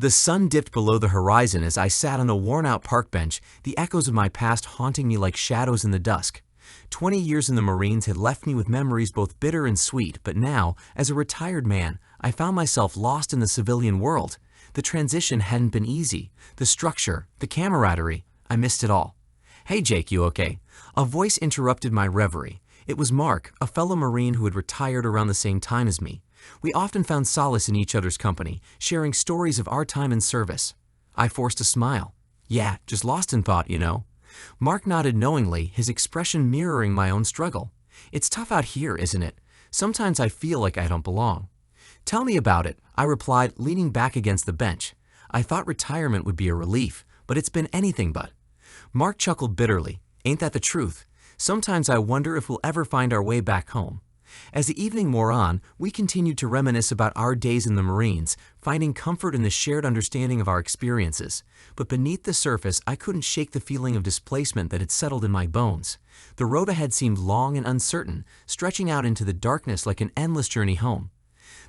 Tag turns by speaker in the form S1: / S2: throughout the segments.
S1: The sun dipped below the horizon as I sat on a worn-out park bench, the echoes of my past haunting me like shadows in the dusk. 20 years in the Marines had left me with memories both bitter and sweet, but now, as a retired man, I found myself lost in the civilian world. The transition hadn't been easy. The structure, the camaraderie, I missed it all. "Hey Jake, you okay?" A voice interrupted my reverie. It was Mark, a fellow Marine who had retired around the same time as me. We often found solace in each other's company, sharing stories of our time in service. I forced a smile. "Yeah, just lost in thought, you know." Mark nodded knowingly, his expression mirroring my own struggle. "It's tough out here, isn't it? Sometimes I feel like I don't belong." "Tell me about it," I replied, leaning back against the bench. I thought retirement would be a relief, but it's been anything but. Mark chuckled bitterly. "Ain't that the truth? Sometimes I wonder if we'll ever find our way back home." As the evening wore on, we continued to reminisce about our days in the Marines, finding comfort in the shared understanding of our experiences. But beneath the surface, I couldn't shake the feeling of displacement that had settled in my bones. The road ahead seemed long and uncertain, stretching out into the darkness like an endless journey home.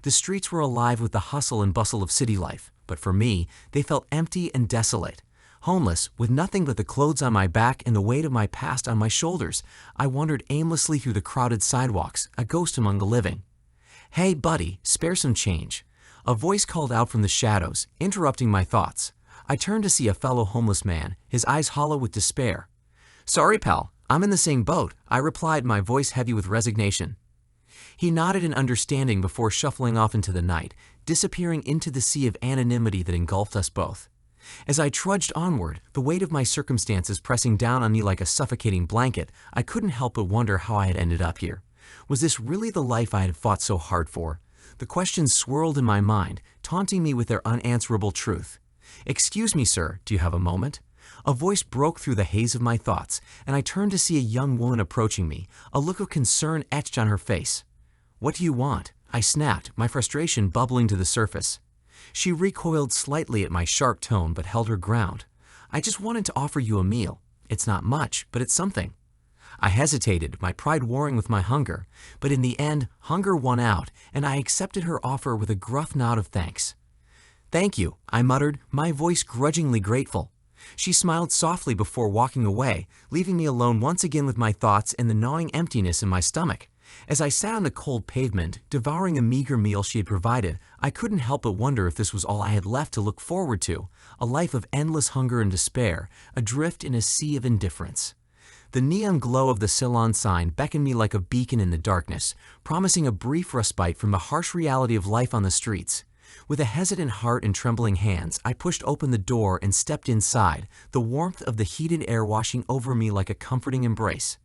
S1: The streets were alive with the hustle and bustle of city life, but for me, they felt empty and desolate. Homeless, with nothing but the clothes on my back and the weight of my past on my shoulders, I wandered aimlessly through the crowded sidewalks, a ghost among the living. "Hey, buddy, spare some change." A voice called out from the shadows, interrupting my thoughts. I turned to see a fellow homeless man, his eyes hollow with despair. "Sorry, pal, I'm in the same boat," I replied, my voice heavy with resignation. He nodded in understanding before shuffling off into the night, disappearing into the sea of anonymity that engulfed us both. As I trudged onward, the weight of my circumstances pressing down on me like a suffocating blanket, I couldn't help but wonder how I had ended up here. Was this really the life I had fought so hard for? The questions swirled in my mind, taunting me with their unanswerable truth. "Excuse me, sir, do you have a moment?" A voice broke through the haze of my thoughts, and I turned to see a young woman approaching me, a look of concern etched on her face. "What do you want?" I snapped, my frustration bubbling to the surface. She recoiled slightly at my sharp tone but held her ground. "I just wanted to offer you a meal. It's not much, but it's something." I hesitated, my pride warring with my hunger, but in the end, hunger won out, and I accepted her offer with a gruff nod of thanks. "Thank you," I muttered, my voice grudgingly grateful. She smiled softly before walking away, leaving me alone once again with my thoughts and the gnawing emptiness in my stomach. As I sat on the cold pavement, devouring a meager meal she had provided, I couldn't help but wonder if this was all I had left to look forward to, a life of endless hunger and despair, adrift in a sea of indifference. The neon glow of the salon sign beckoned me like a beacon in the darkness, promising a brief respite from the harsh reality of life on the streets. With a hesitant heart and trembling hands, I pushed open the door and stepped inside, the warmth of the heated air washing over me like a comforting embrace.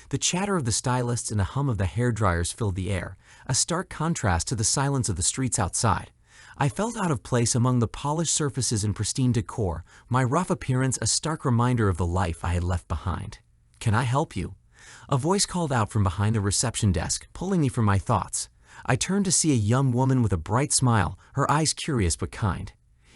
S1: The chatter of the stylists and the hum of the hairdryers filled the air, a stark contrast to the silence of the streets outside. I felt out of place among the polished surfaces and pristine decor, my rough appearance a stark reminder of the life I had left behind. "Can I help you?" A voice called out from behind the reception desk, pulling me from my thoughts. I turned to see a young woman with a bright smile, her eyes curious but kind.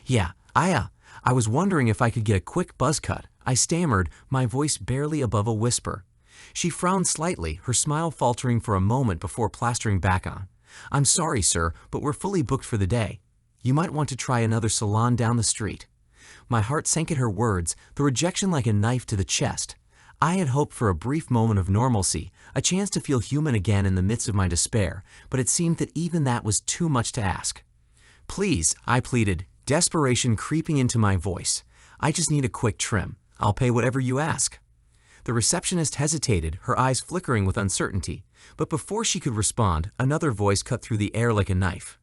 S1: "Yeah, I was wondering if I could get a quick buzz cut," I stammered, my voice barely above a whisper. She frowned slightly, her smile faltering for a moment before plastering back on. "I'm sorry, sir, but we're fully booked for the day. You might want to try another salon down the street." My heart sank at her words, the rejection like a knife to the chest. I had hoped for a brief moment of normalcy, a chance to feel human again in the midst of my despair, but it seemed that even that was too much to ask. "Please," I pleaded, desperation creeping into my voice. "I just need a quick trim. I'll pay whatever you ask." The receptionist hesitated, her eyes flickering with uncertainty, but before she could respond, another voice cut through the air like a knife.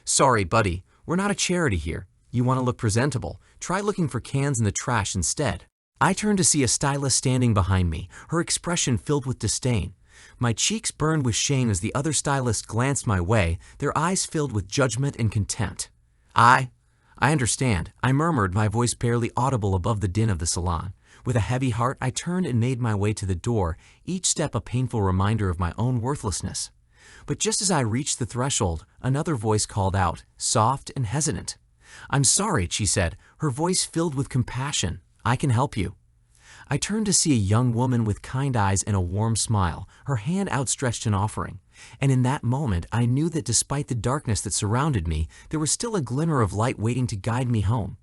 S1: "Sorry, buddy, we're not a charity here. You want to look presentable? Try looking for cans in the trash instead." I turned to see a stylist standing behind me, her expression filled with disdain. My cheeks burned with shame as the other stylists glanced my way, their eyes filled with judgment and contempt. I understand," I murmured, my voice barely audible above the din of the salon. With a heavy heart, I turned and made my way to the door, each step a painful reminder of my own worthlessness. But just as I reached the threshold, another voice called out, soft and hesitant. "I'm sorry," she said, her voice filled with compassion. "I can help you." I turned to see a young woman with kind eyes and a warm smile, her hand outstretched in offering. And in that moment, I knew that despite the darkness that surrounded me, there was still a glimmer of light waiting to guide me home.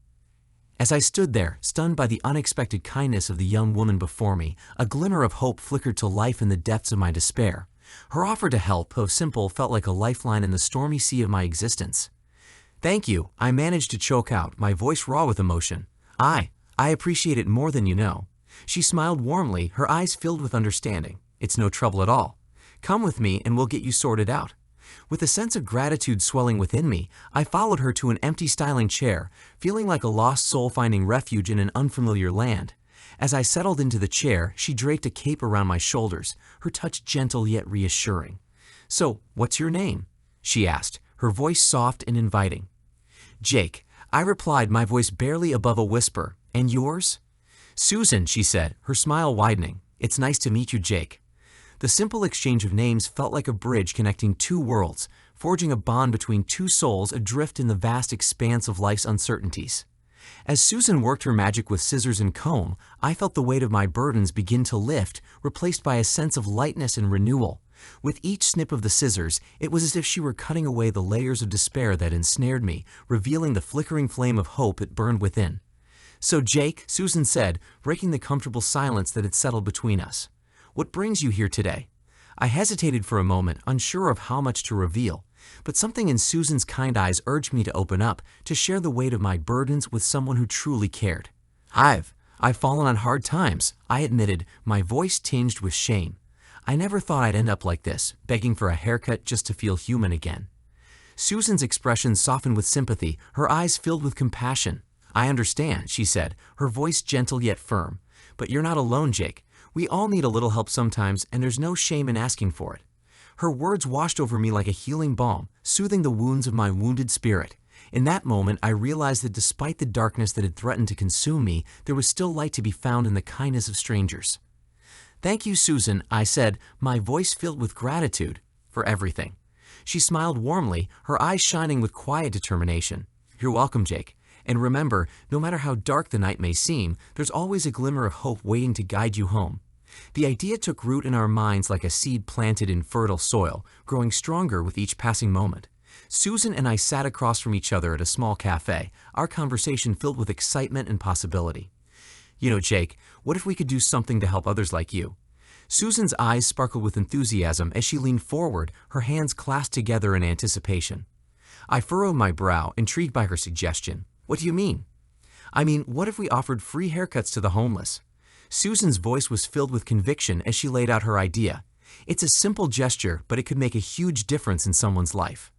S1: As I stood there, stunned by the unexpected kindness of the young woman before me, a glimmer of hope flickered to life in the depths of my despair. Her offer to help, though simple, felt like a lifeline in the stormy sea of my existence. "Thank you," I managed to choke out, my voice raw with emotion. I appreciate it more than you know." She smiled warmly, her eyes filled with understanding. "It's no trouble at all. Come with me and we'll get you sorted out." With a sense of gratitude swelling within me, I followed her to an empty styling chair, feeling like a lost soul finding refuge in an unfamiliar land. As I settled into the chair, she draped a cape around my shoulders, her touch gentle yet reassuring. "So, what's your name?" she asked, her voice soft and inviting. "Jake," I replied, my voice barely above a whisper. "And yours?" "Susan," she said, her smile widening. "It's nice to meet you, Jake." The simple exchange of names felt like a bridge connecting two worlds, forging a bond between two souls adrift in the vast expanse of life's uncertainties. As Susan worked her magic with scissors and comb, I felt the weight of my burdens begin to lift, replaced by a sense of lightness and renewal. With each snip of the scissors, it was as if she were cutting away the layers of despair that ensnared me, revealing the flickering flame of hope that burned within. "So Jake," Susan said, breaking the comfortable silence that had settled between us, "what brings you here today?" I hesitated for a moment, unsure of how much to reveal, but something in Susan's kind eyes urged me to open up, to share the weight of my burdens with someone who truly cared. I've fallen on hard times," I admitted, my voice tinged with shame. "I never thought I'd end up like this, begging for a haircut just to feel human again." Susan's expression softened with sympathy, her eyes filled with compassion. "I understand," she said, her voice gentle yet firm. "But you're not alone, Jake. We all need a little help sometimes, and there's no shame in asking for it." Her words washed over me like a healing balm, soothing the wounds of my wounded spirit. In that moment, I realized that despite the darkness that had threatened to consume me, there was still light to be found in the kindness of strangers. "Thank you, Susan," I said, my voice filled with gratitude, "for everything." She smiled warmly, her eyes shining with quiet determination. "You're welcome, Jake. And remember, no matter how dark the night may seem, there's always a glimmer of hope waiting to guide you home." The idea took root in our minds like a seed planted in fertile soil, growing stronger with each passing moment. Susan and I sat across from each other at a small cafe, our conversation filled with excitement and possibility. "You know, Jake, what if we could do something to help others like you?" Susan's eyes sparkled with enthusiasm as she leaned forward, her hands clasped together in anticipation. I furrowed my brow, intrigued by her suggestion. "What do you mean?" "I mean, what if we offered free haircuts to the homeless?" Susan's voice was filled with conviction as she laid out her idea. "It's a simple gesture, but it could make a huge difference in someone's life."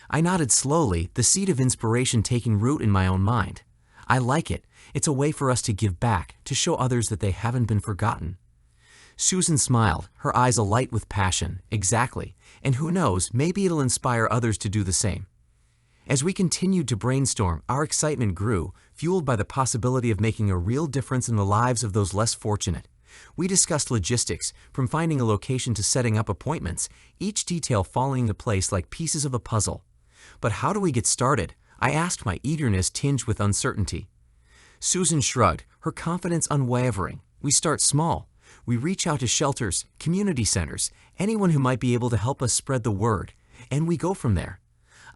S1: I nodded slowly, the seed of inspiration taking root in my own mind. "I like it. It's a way for us to give back, to show others that they haven't been forgotten." Susan smiled, her eyes alight with passion. "Exactly. And who knows, maybe it'll inspire others to do the same." As we continued to brainstorm, our excitement grew, fueled by the possibility of making a real difference in the lives of those less fortunate. We discussed logistics, from finding a location to setting up appointments, each detail falling into place like pieces of a puzzle. "But how do we get started?" I asked, my eagerness tinged with uncertainty. Susan shrugged, her confidence unwavering. "We start small. We reach out to shelters, community centers, anyone who might be able to help us spread the word, and we go from there."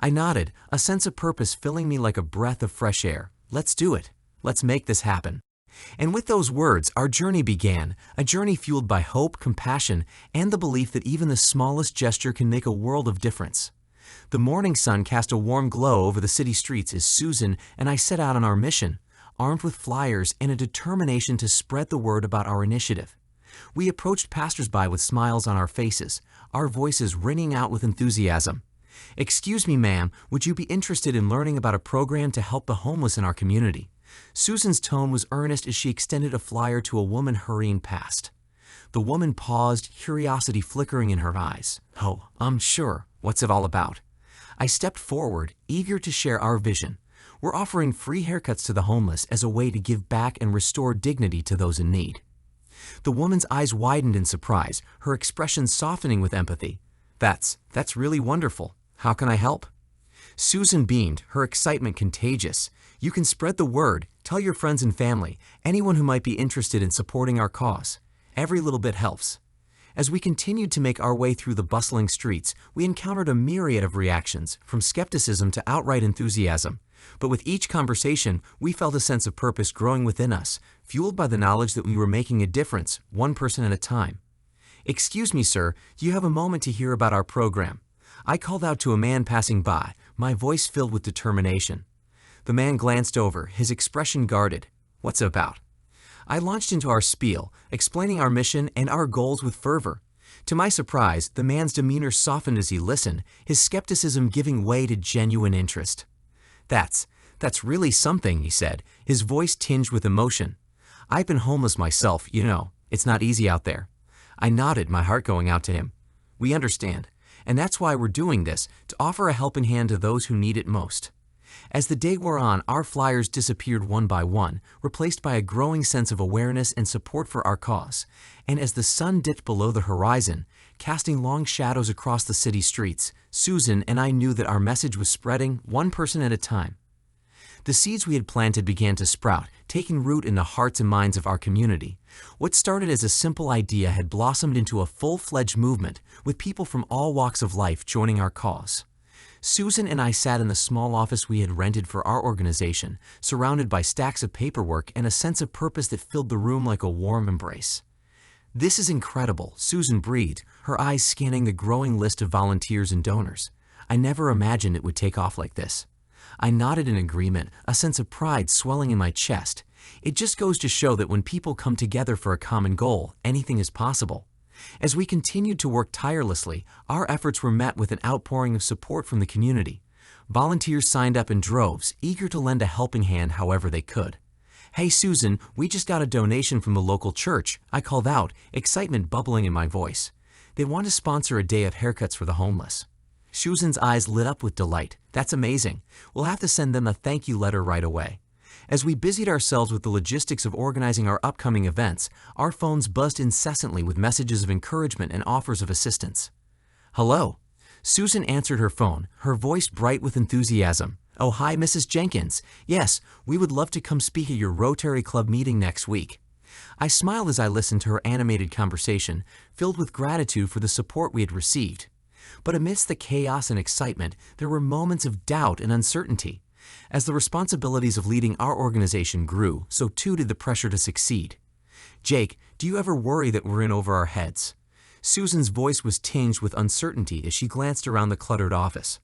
S1: I nodded, a sense of purpose filling me like a breath of fresh air. "Let's do it. Let's make this happen." And with those words, our journey began, a journey fueled by hope, compassion, and the belief that even the smallest gesture can make a world of difference. The morning sun cast a warm glow over the city streets as Susan and I set out on our mission, armed with flyers and a determination to spread the word about our initiative. We approached passersby with smiles on our faces, our voices ringing out with enthusiasm. "Excuse me, ma'am, would you be interested in learning about a program to help the homeless in our community?" Susan's tone was earnest as she extended a flyer to a woman hurrying past. The woman paused, curiosity flickering in her eyes. "Oh, I'm sure. What's it all about?" I stepped forward, eager to share our vision. "We're offering free haircuts to the homeless as a way to give back and restore dignity to those in need." The woman's eyes widened in surprise, her expression softening with empathy. That's really wonderful. How can I help?" Susan beamed, her excitement contagious. "You can spread the word, tell your friends and family, anyone who might be interested in supporting our cause. Every little bit helps." As we continued to make our way through the bustling streets, we encountered a myriad of reactions, from skepticism to outright enthusiasm. But with each conversation, we felt a sense of purpose growing within us, fueled by the knowledge that we were making a difference, one person at a time. "Excuse me, sir, do you have a moment to hear about our program?" I called out to a man passing by, my voice filled with determination. The man glanced over, his expression guarded. "What's it about?" I launched into our spiel, explaining our mission and our goals with fervor. To my surprise, the man's demeanor softened as he listened, his skepticism giving way to genuine interest. That's really something," he said, his voice tinged with emotion. "I've been homeless myself, you know. It's not easy out there." I nodded, my heart going out to him. "We understand, and that's why we're doing this, to offer a helping hand to those who need it most." As the day wore on, our flyers disappeared one by one, replaced by a growing sense of awareness and support for our cause. And as the sun dipped below the horizon, casting long shadows across the city streets, Susan and I knew that our message was spreading, one person at a time. The seeds we had planted began to sprout, taking root in the hearts and minds of our community. What started as a simple idea had blossomed into a full-fledged movement, with people from all walks of life joining our cause. Susan and I sat in the small office we had rented for our organization, surrounded by stacks of paperwork and a sense of purpose that filled the room like a warm embrace. "This is incredible," Susan breathed, her eyes scanning the growing list of volunteers and donors. "I never imagined it would take off like this." I nodded in agreement, a sense of pride swelling in my chest. It just goes to show that when people come together for a common goal, anything is possible. As we continued to work tirelessly, our efforts were met with an outpouring of support from the community. Volunteers signed up in droves, eager to lend a helping hand however they could. "Hey Susan, we just got a donation from the local church," I called out, excitement bubbling in my voice. "They want to sponsor a day of haircuts for the homeless." Susan's eyes lit up with delight. "That's amazing. We'll have to send them a thank you letter right away." As we busied ourselves with the logistics of organizing our upcoming events, our phones buzzed incessantly with messages of encouragement and offers of assistance. "Hello." Susan answered her phone, her voice bright with enthusiasm. "Oh, hi, Mrs. Jenkins. Yes, we would love to come speak at your Rotary Club meeting next week." I smiled as I listened to her animated conversation, filled with gratitude for the support we had received. But amidst the chaos and excitement, there were moments of doubt and uncertainty. As the responsibilities of leading our organization grew, so too did the pressure to succeed. "Jake, do you ever worry that we're in over our heads?" Susan's voice was tinged with uncertainty as she glanced around the cluttered office.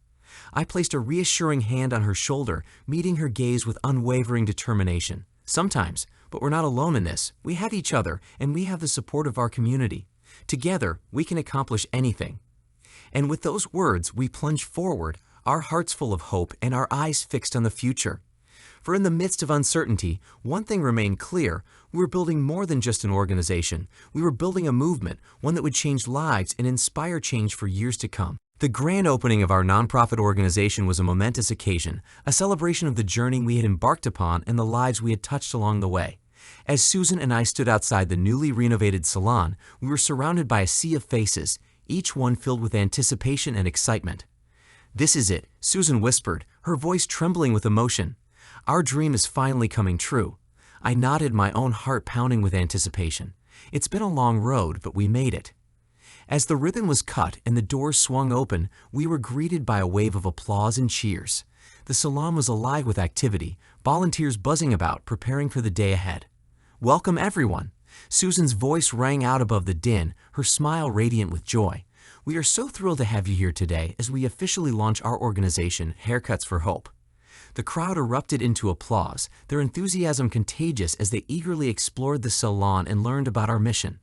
S1: I placed a reassuring hand on her shoulder, meeting her gaze with unwavering determination. "Sometimes, but we're not alone in this. We have each other, and we have the support of our community. Together, we can accomplish anything." And with those words, we plunged forward, our hearts full of hope and our eyes fixed on the future. For in the midst of uncertainty, one thing remained clear: we were building more than just an organization. We were building a movement, one that would change lives and inspire change for years to come. The grand opening of our nonprofit organization was a momentous occasion, a celebration of the journey we had embarked upon and the lives we had touched along the way. As Susan and I stood outside the newly renovated salon, we were surrounded by a sea of faces, each one filled with anticipation and excitement. "This is it," Susan whispered, her voice trembling with emotion. "Our dream is finally coming true." I nodded, my own heart pounding with anticipation. It's been a long road, but we made it. As the ribbon was cut and the doors swung open, we were greeted by a wave of applause and cheers. The salon was alive with activity, volunteers buzzing about, preparing for the day ahead. "Welcome, everyone." Susan's voice rang out above the din, her smile radiant with joy. "We are so thrilled to have you here today as we officially launch our organization, Haircuts for Hope." The crowd erupted into applause, their enthusiasm contagious as they eagerly explored the salon and learned about our mission.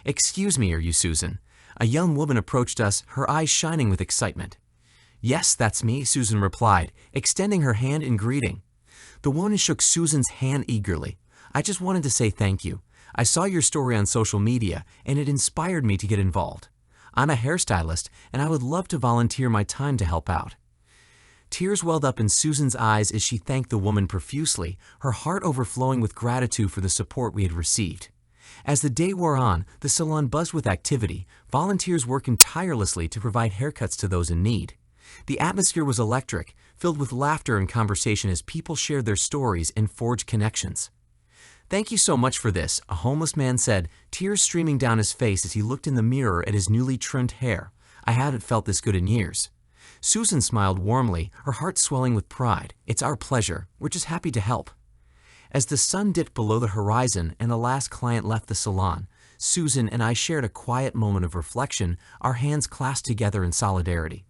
S1: "Excuse me, are you Susan?" A young woman approached us, her eyes shining with excitement. "Yes, that's me," Susan replied, extending her hand in greeting. The woman shook Susan's hand eagerly. "I just wanted to say thank you. I saw your story on social media, and it inspired me to get involved. I'm a hairstylist, and I would love to volunteer my time to help out." Tears welled up in Susan's eyes as she thanked the woman profusely, her heart overflowing with gratitude for the support we had received. As the day wore on, the salon buzzed with activity, volunteers working tirelessly to provide haircuts to those in need. The atmosphere was electric, filled with laughter and conversation as people shared their stories and forged connections. "Thank you so much for this," a homeless man said, tears streaming down his face as he looked in the mirror at his newly trimmed hair. "I hadn't felt this good in years." Susan smiled warmly, her heart swelling with pride. "It's our pleasure. We're just happy to help." As the sun dipped below the horizon and the last client left the salon, Susan and I shared a quiet moment of reflection, our hands clasped together in solidarity.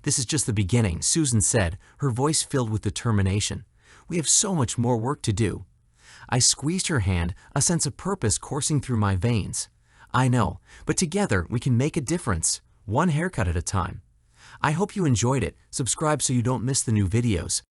S1: "This is just the beginning," Susan said, her voice filled with determination. "We have so much more work to do." I squeezed her hand, a sense of purpose coursing through my veins. "I know, but together we can make a difference, one haircut at a time." I hope you enjoyed it. Subscribe so you don't miss the new videos.